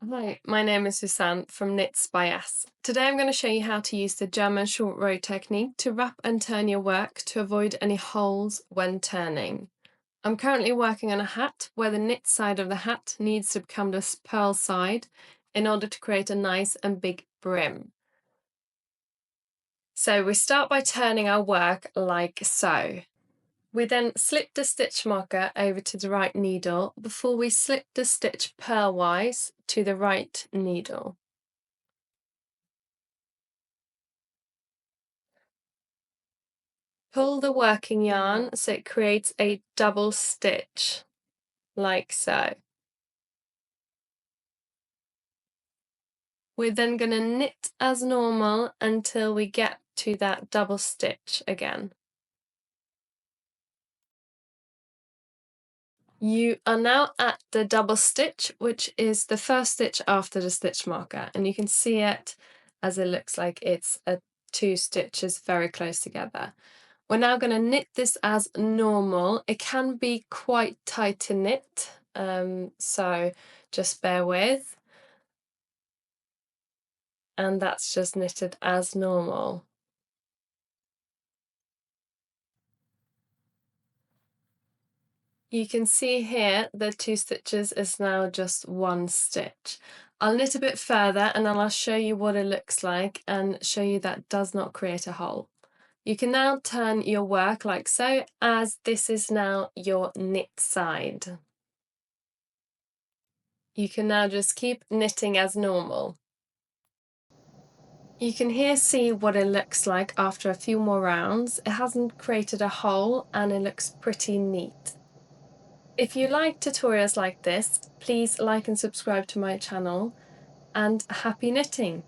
Hi, my name is Susanne from Knits by S. Today I'm going to show you how to use the German short row technique to wrap and turn your work to avoid any holes when turning. I'm currently working on a hat where the knit side of the hat needs to become the purl side in order to create a nice and big brim. So we start by turning our work like so. We then slip the stitch marker over to the right needle before we slip the stitch purlwise to the right needle. Pull the working yarn so it creates a double stitch, like so. We're then going to knit as normal until we get to that double stitch again. You are now at the double stitch, which is the first stitch after the stitch marker, and you can see it as it looks like it's two stitches very close together. We're now going to knit this as normal. It can be quite tight to knit, so just bear with. And that's just knitted as normal. You can see here the two stitches is now just one stitch. I'll knit a bit further and then I'll show you what it looks like and show you that does not create a hole. You can now turn your work like so, as this is now your knit side. You can now just keep knitting as normal. You can here see what it looks like after a few more rounds. It hasn't created a hole and it looks pretty neat. If you like tutorials like this, please like and subscribe to my channel, and happy knitting!